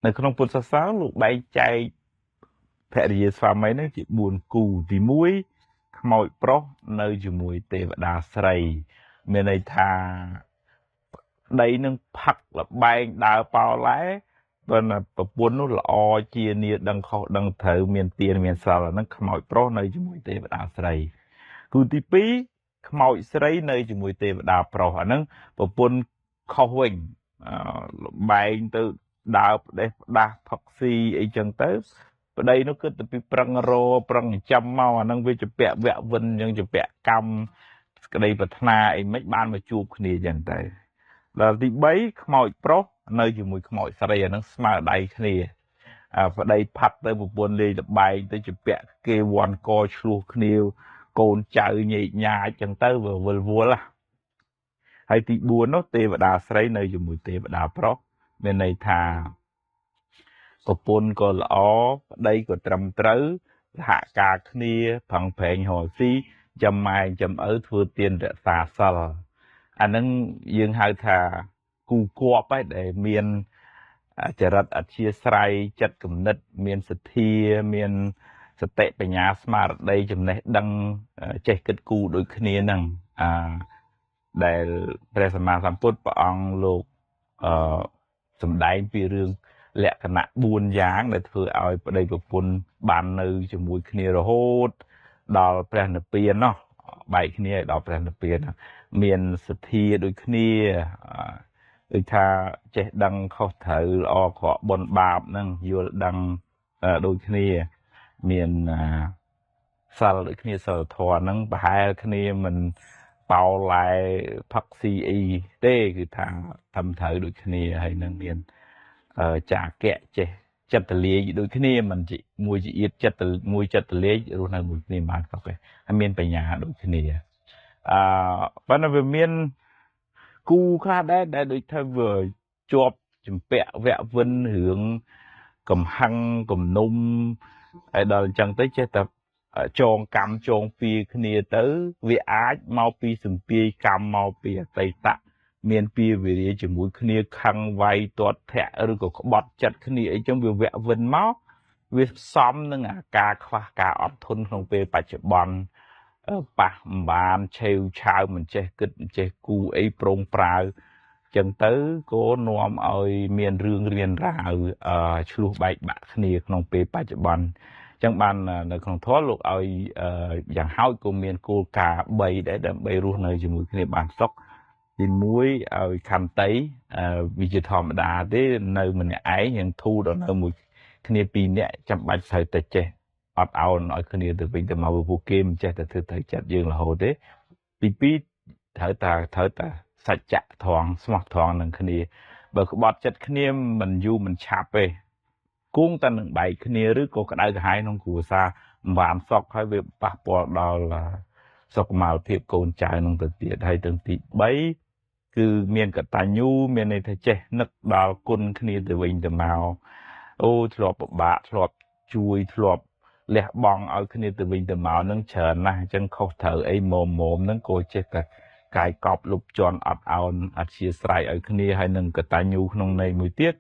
នៅក្នុងពុទ្ធសាសនាលោកបែងចែកភរិយាស្វាមីនឹងជា4គូទី1ខ្មោចប្រុសនៅជាមួយទេវតាស្រីមានន័យថាប្តីនឹងផឹកលបែងដើរប៉ោឡែប៉ុន្តែប្រពន្ធនោះល្អជានីដឹងខុសដឹងត្រូវមានទានមានសិលហ្នឹងខ្មោចប្រុសនៅជាមួយទេវតាស្រីគូទី2ខ្មោចស្រីនៅជាមួយទេវតាប្រុសអាហ្នឹងប្រពន្ធខុសវិញលបែងទៅដើរផ្ដេសផ្ដាស់ផឹកស៊ីអីចឹងទៅប្តីនោះគិតទៅពីប្រឹងរប្រឹងចាំមកអាហ្នឹងវាជាពាក់វៈវិនចឹងជាពាក់កម្មក្តីប្រាថ្នាអីមិនបានមកជួបគ្នាចឹងទៅដល់ទី3ខ្មោចប្រុសនៅជាមួយខ្មោចស្រីអាហ្នឹងស្មើដៃគ្នាប្តីផាត់ទៅប្រពន្ធលេងលបែងទៅជាពាក់គេវ័នកឆ្លោះគ្នាកូនចៅញែកញ៉ាចចឹងទៅវល់វល់ហើយទី4នោះទេវតាស្រីនៅជាមួយទេវតាប្រុសមានន័យថាប្រពន្ធក៏ល្អប្តីក៏ត្រឹមត្រូវសហការគ្នាផឹងប្រេងរកស៊ីចាំម៉ែចាំឪធ្វើទានរក្សាសិលអាហ្នឹងយើងហៅថាគូគប់ឯដែលមានចរិតអធ្យាស្រ័យចិត្តគំនិតមានសទ្ធាមានសតិបញ្ញាស្មារតីចំណេះដឹងចេះគិតគូរដូចគ្នាហ្នឹងដែលព្រះសម្មាសម្ពុទ្ធព្រះអង្គលោកសម្ដែងពីរឿងលក្ខណៈ4យ៉ាងដែលធ្វើឲ្យប្តីប្រពន្ធបាននៅជាមួយគ្នារហូតដល់ព្រះនិព្វាននោះបែកគ្នាដល់ព្រះនិព្វានមានសទ្ធាដូចគ្នាដូចថាចេះដឹងខុសត្រូវល្អអាក្រក់បុណ្យបាបហ្នឹងយល់ដឹងដូចគ្នាមានសិលដូចគ្នាសិលធម៌ហ្នឹងប្រហែលគ្នាមិនប៉ោឡែផឹកស៊ីអីទេគឺថាត្រឹមត្រូវដូចគ្នាហើយនឹងមានចាកៈចេះចិត្តលាយដូចគ្នាមិនមួយជាទៀតចិត្តមួយចិត្តលាយរស់នៅមួយគ្នាបានក៏ហើយមានបញ្ញាដូចគ្នាប៉ុន្តែវាមានគូខ្លះដែរដែលដូចថាវាជាប់ចម្ពាក់វៈវិនរឿងកំហឹងគំនុំហើយដល់អញ្ចឹងទៅចេះតែចងកម្មចងពៀគ្នាទៅវាអាចមកពីសម្ពាយកម្មមកពីអតីតមានពៀវិរិយជាមួយគ្នាខឹងវាយទាត់ធាក់ឬក៏ក្បត់ចិត្តគ្នាអីចឹងវាវៈវិនមកវាសំនឹងអាការខ្វះការអត់ធន់ក្នុងពេលបច្ចុប្បន្នប៉ះអំបានឆេវឆាវមិនចេះគិតមិនចេះគូអីប្រងប្រាវចឹងទៅក៏នាំឲ្យមានរឿងរៀនរ៉ាវឆ្លោះបែកបាក់គ្នាក្នុងពេលបច្ចុប្បន្នចឹងបាននៅក្នុងធម៌លោកឲ្យយ៉ាងហោចក៏មានគោលការណ៍3ដែរដើម្បីរស់នៅជាមួយគ្នាបានសុខទី1ឲ្យខន្តីវាជាធម្មតាទេនៅម្នាក់ឯងយ៉ាងធូរដល់នៅមួយគ្នា2នាក់ចាំបាច់ត្រូវតែចេះអត់ឱនឲ្យគ្នាទៅវិញទៅមកពួកគេមិនចេះតែធ្វើត្រូវចិត្តយើងរហូតទេទី2ត្រូវតែសច្ចៈត្រង់ស្មោះត្រង់នឹងគ្នាបើក្បត់ចិត្តគ្នាមិនយូរមិនឆាប់ទេគង់តែនឹងបែកគ្នាឬក៏ក្តៅក្រហាយក្នុងគ្រួសារមិនបានសុខហើយវាប៉ះពាល់ដល់សុខុមាលភាពកូនចៅនឹងទៅទៀតហើយទាំងទី3គឺមានកតញ្ញូមានន័យថាចេះនឹកដល់គុណគ្នាទៅវិញទៅមកអូធ្លាប់ពិបាកធ្លាប់ជួយធ្លាប់លះបង់ឲ្យគ្នាទៅវិញទៅមកនឹងច្រើនណាស់អញ្ចឹងខុសត្រូវអីមុំនឹងក៏ចេះតែកាយកប់លុបជន់អត់ឱនអធិស្ឋានឲ្យគ្នាហើយនឹងកតញ្ញូក្នុងន័យមួយទៀត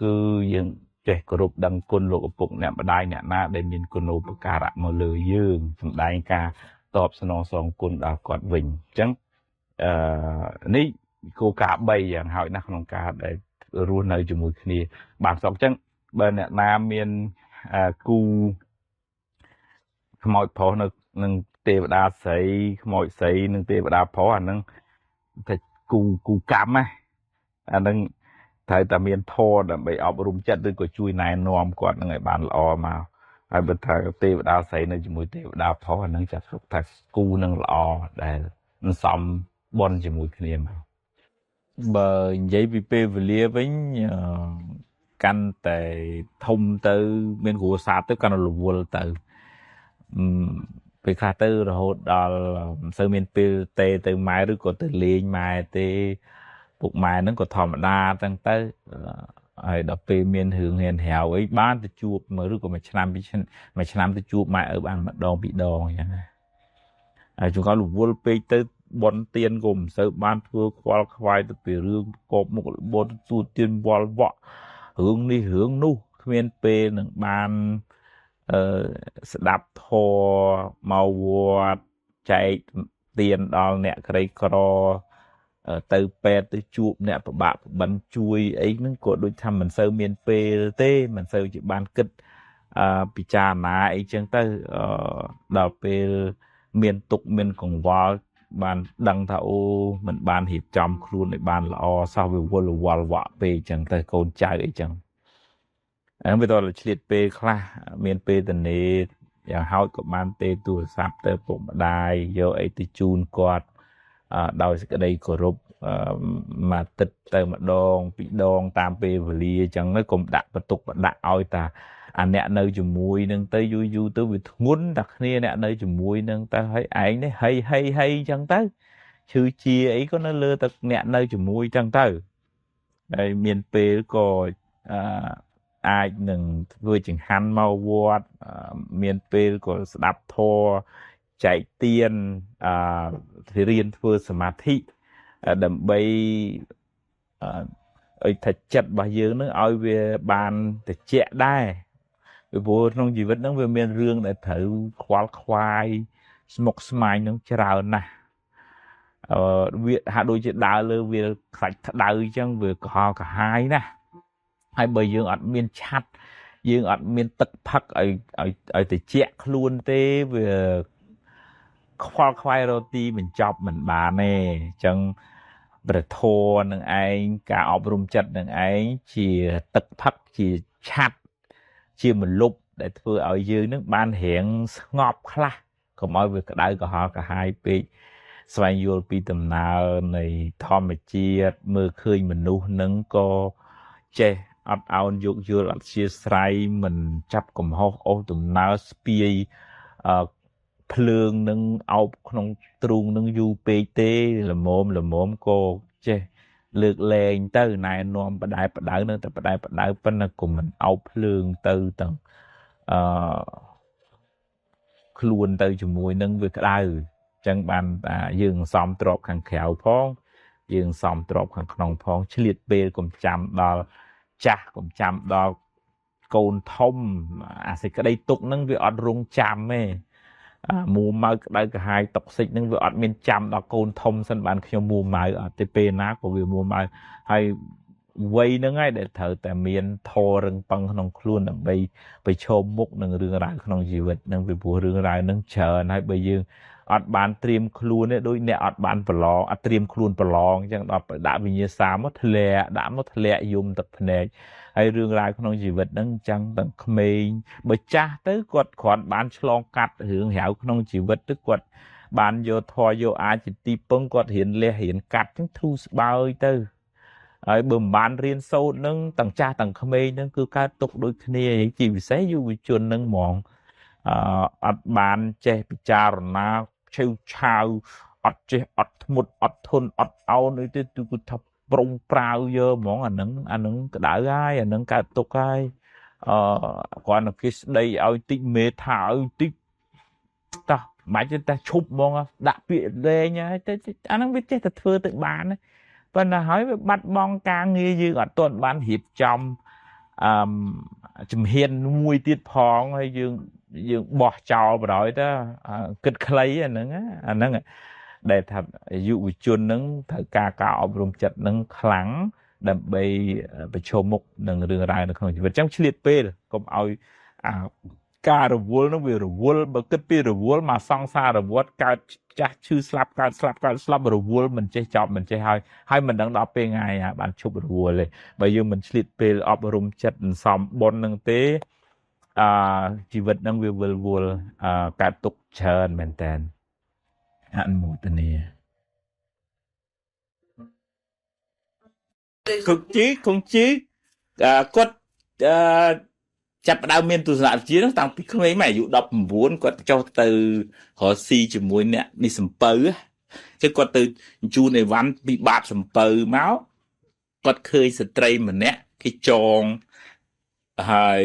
គឺយើងចេះគោរពដឹងគុណលោកឪពុកអ្នកម្ដាយអ្នកណាដែលមានគុណូបការៈមកលើយើងសម្ដែងការតបស្នងសងគុណដល់គាត់វិញអញ្ចឹងនេះគោលការណ៍3យ៉ាងហើយណាស់ក្នុងការដែលរស់នៅជាមួយគ្នាបានសុខអញ្ចឹងបើអ្នកណាមានគូខ្មោចប្រុសនៅនឹងទេវតាស្រីខ្មោចស្រីនឹងទេវតាប្រុសអាហ្នឹងតែគូកម្មណាអាហ្នឹងត្រូវតែមានធម៌ដើម្បីអប់រំចិត្តឬក៏ជួយណែនាំគាត់នឹងឲ្យបានល្អមកហើយបើថាទេវតាស្រីនៅជាមួយទេវតាប្រុសអាហ្នឹងចាត់ទុកថាគូនឹងល្អដែលមិនសមបន់ជាមួយគ្នាមកបើនិយាយពីពេលវេលាវិញកាន់តែធំទៅមានគ្រួសារទៅកាន់តែរវល់ទៅពេលខ្លះទៅរហូតដល់មិនសូវមានពេលទេទៅម៉ែឬក៏ទៅលេងម៉ែទេពុកម៉ែហ្នឹងក៏ធម្មតាទាំងទៅហើយដល់ពេលមានរឿងហ៊ានហៅអីបានទៅជួបមើលឬក៏មួយឆ្នាំទៅជួបម៉ែឪបានម្ដងពីរដងអញ្ចឹងហើយជួនកាលរវល់ពេកទៅបនទៀនក៏មិនសូវបានធ្វើខ្វល់ខ្វាយទៅពីរឿងកបមុខរបួសទូទានវល់វក់ hướng đi hướng nu miền pe nâng banស្ដាប់ធម៌មកវត្តចែកទានដល់អ្នកក្រីក្រទៅពេទ្យទៅជួបអ្នកពិបាកបិណ្ឌជួយអីហ្នឹងក៏ដូចថាមិនសូវមានពេលទេមិនសូវជាបានគិតពិចារណាអីចឹងទៅដល់ពេលមានទុកមានកង្វល់បានដឹងថាអូមិនបានរៀបចំខ្លួនឲ្យបានល្អសោះវាវល់វល់វក់ពេកចឹងទៅកូនចៅអីចឹងវាតើឆ្លៀតពេលខ្លះមានពេលតនេយ៉ាងហោចក៏បានទេទូរស័ព្ទទៅពុកម្ដាយយកអីទៅជូនគាត់ដោយសេចក្តីគោរពមួយទឹកទៅម្ដងពីរដងតាមពេលវេលាអញ្ចឹងទៅកុំដាក់បន្ទុកបដាក់ឲ្យតាអាអ្នកនៅជាមួយនឹងទៅយូរទៅវាធ្ងន់តែគ្នាអ្នកនៅជាមួយនឹងទៅហើយឯងនេះហីអញ្ចឹងទៅឈឺជាអីក៏នៅលើតែអ្នកនៅជាមួយអញ្ចឹងទៅហើយមានពេលក៏អាចនឹងធ្វើចង្ហាន់មកវត្តមានពេលក៏ស្ដាប់ធម៌ចែកទានរៀនធ្វើសមាធិដើម្បីឲ្យថាចិត្តរបស់យើងនឹងឲ្យវាបានត្រជាក់ដែរពីព្រោះក្នុងជីវិតហ្នឹងវាមានរឿងដែលត្រូវខ្វល់ខ្វាយស្មុគស្មាញនឹងច្រើនណាស់វាហាក់ដូចជាដើរលើវាខ្លាច់ក្តៅអញ្ចឹងវាកុហកកាហាយណាស់ហើយបើយើងអត់មានឆាត់យើងអត់មានទឹកផឹកឲ្យត្រជាក់ខ្លួនទេវាខ្វល់ខ្វាយរទីបញ្ចប់មិនបានទេអញ្ចឹងព្រះធម៌នឹងឯងការអប់រំចិត្តនឹងឯងជាទឹកផឹកជាឆាត់ជាមលុបដែលធ្វើឲ្យយើងនឹងបានរៀងស្ងប់ខ្លះកុំឲ្យវាក្តៅកុហកកាហាយពេកស្វែងយល់ពីដំណើរនៃធម្មជាតិមើលឃើញមនុស្សនឹងក៏ចេះអត់អោនយោគយល់អត់ជាស្រ័យមិនចាប់កំហុសអូសដំណើរស្ពាយភ្លើងនឹងអោបក្នុងទ្រូងនឹងយូរពេកទេល្មមក៏ចេះលើកលែងទៅណែនាំបដែបដៅនៅតែបដែបដៅប៉ុន្តែក៏មិនអោបភ្លើងទៅទាំងខ្លួនទៅជាមួយនឹងវាក្តៅអញ្ចឹងបានយើងសំទ្របខាងក្រៅផងយើងសំទ្របខាងក្នុងផងឆ្លៀតពេលកុំចាំដល់ចាស់កុំចាំដល់កូនធំអាសេចក្តីទុកហ្នឹងវាអត់រងចាំទេមួម៉ៅក្តៅក្រហាយតុកសិចហ្នឹងវាអត់មានចាំដល់កូនធំសិនបានខ្ញុំមួម៉ៅអត់ទេពេលណាក៏វាមួម៉ៅហើយវ័យហ្នឹងហើយដែលត្រូវតែមានធររឹងប៉ឹងក្នុងខ្លួនដើម្បីប្រឈមមុខនឹងរឿងរ៉ាវក្នុងជីវិតហ្នឹងពីព្រោះរឿងរ៉ាវហ្នឹងច្រើនហើយបើយើងអត់បានត្រៀមខ្លួនទេដូចអ្នកអត់បានប្រឡងអត់ត្រៀមខ្លួនប្រឡងអញ្ចឹងដល់ដាក់វិញ្ញាសាមកធ្លាក់ដាក់មកធ្លាក់យំទឹកភ្នែកហើយរឿងរ៉ាវក្នុងជីវិតហ្នឹងអញ្ចឹងទាំងក្មេងបើចាស់ទៅគាត់គ្រាន់បានឆ្លងកាត់រឿងរ៉ាវក្នុងជីវិតទៅគាត់បានយកធម៌យកអាចជាទីពឹងគាត់រៀនលះរៀនកាត់អញ្ចឹងធូរស្បើយទៅហើយបើមិនបានរៀនសូត្រហ្នឹងទាំងចាស់ទាំងក្មេងហ្នឹងគឺកើតទុកដូចគ្នាជាពិសេសយុវជនហ្នឹងហ្មងអត់បានចេះពិចារណាឆេវឆាវអត់ចេះអត់ធ្មត់អត់ធន់អត់អោនអីទេគឺថាប្រុងប្រាវយកហ្មងអាហ្នឹងក្តៅហើយអាហ្នឹងកើតទុកហើយគ្រាន់តែគេស្ដីឲ្យតិចមេថាឲ្យតិចតោះមិនបាច់ទេឈប់ហ្មងដាក់ពាក្យលេងហើយទៅអាហ្នឹងវាចេះតែធ្វើទៅបានប៉ុន្តែហើយវាបាត់បង់ការងារយើងអត់ទាន់បានរៀបចំជំហានមួយទៀតផងហើយយើងបោះចោលបរយទៅគិតខ្លីអាហ្នឹងដែលថាយុវជនហ្នឹងត្រូវការអប់រំចិត្តហ្នឹងខ្លាំងដើម្បីប្រឈមមុខនឹងរឿងរ៉ាវនៅក្នុងជីវិតអញ្ចឹងឆ្លៀតពេលកុំឲ្យការរវល់ហ្នឹងវារវល់បើគិតពីរវល់មកសង្សាររវត្តកើតចាស់ឈឺស្លាប់កើតស្លាប់រវល់មិនចេះចប់មិនចេះហើយមិនដឹងដល់ពេលថ្ងៃបានឈប់រវល់ទេបើយើងមិនឆ្លៀតពេលអប់រំចិត្តសន្សំបុណ្យហ្នឹងទេជីវិតហ្នឹងវាវិលវល់កើតទុកច្រើនមែនតើអនុមោទនាគង់ជីគាត់ចាប់ផ្ដើមមានទស្សនវិជ្ជាហ្នឹងតាំងពីក្មេងមកអាយុ19គាត់ចុះទៅរកស៊ីជាមួយអ្នកនេះសំពៅគឺគាត់ទៅជូនអីវ៉ាន់ពីបាតសំពៅមកគាត់ឃើញស្ត្រីម្នាក់គេចងហើយ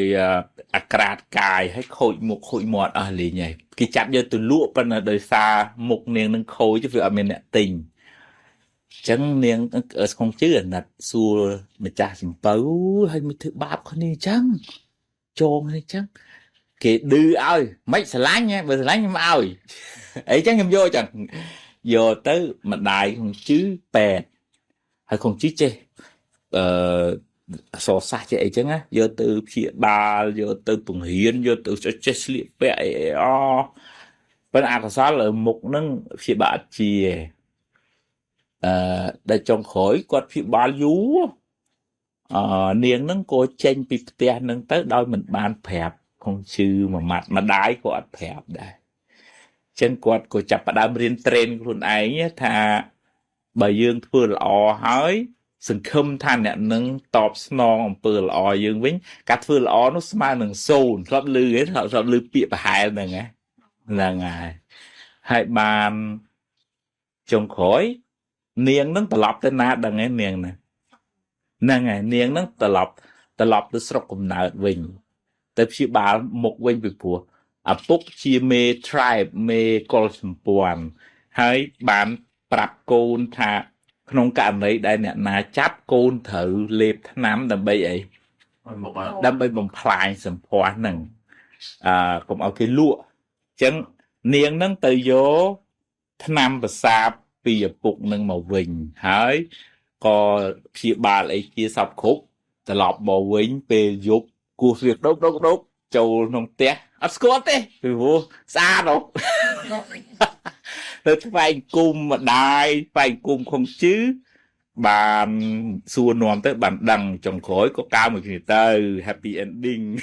អាក្រាតកាយហើយខូចមុខខូចមាត់អស់លេងហើយគេចាប់យកទៅលក់ប៉ុន្តែដោយសារមុខនាងនឹងខូចវាអត់មានអ្នកទិញ chẳng niềng ở không chứ là nạt xua mà cha chìm bấu hay mới thứ bạp con đi chẳng trôn hay chẳng kì đưa ơi mấy xà láng nha bởi xà láng nhưng mà ơi ấy chẳng em vô chẳng vô tới mà đại không chứ bèn hay không chứ chê so xa chứ ấy chẳng á vô từ phía bà vô từ tuần hiến vô từ cho chết liệt bẹ bên à có sao là một nâng phía bà chìa để trong khỏi quạt phía bà vú niềng nâng cô chênh bị tiền nâng tới đôi mình bàn phẹp không chứ mà mặt mà đái quạt phẹp đây chân quạt của chập bà đam riêng trend của ấy nhé thà bà dương vừa lọ hỏi sừng khâm than nè nâng tọp snong vừa lọ dương vĩnh cắt vừa lọ nó smile nâng sồn sọt lư ấy sọt lư bịa bà hai nè nghe là ngài hai bàn trong khỏi niềng nâng tờ lọc tên nát đằng ấy niềng nè nè ngài niềng nâng tờ lọc từ sọc cùng nợ vinh tới phía bà một vinh việc phùa bốc chia mê tribe mê col sầm buồn hai bàn bạp côn thà không cả đấy đây nè na chắp côn thử lệp nắm đầm bay ấy đầm bay bằng phai sầm phòa nằng cũng ở cái lụa chẳng niềng nâng từ vô năm và xa bây giờ phục nâng màu vinh hỡi có phía bà lấy chia sọc khúc tờ lọp màu vinh về dục cuộc việc đốt châu nông té scott thế vì vô xa đâu tôi phải cùng mà đai phải cùng không chứ bàn xua nòm tới bàn đằng trong khối có cao một người tơ happy ending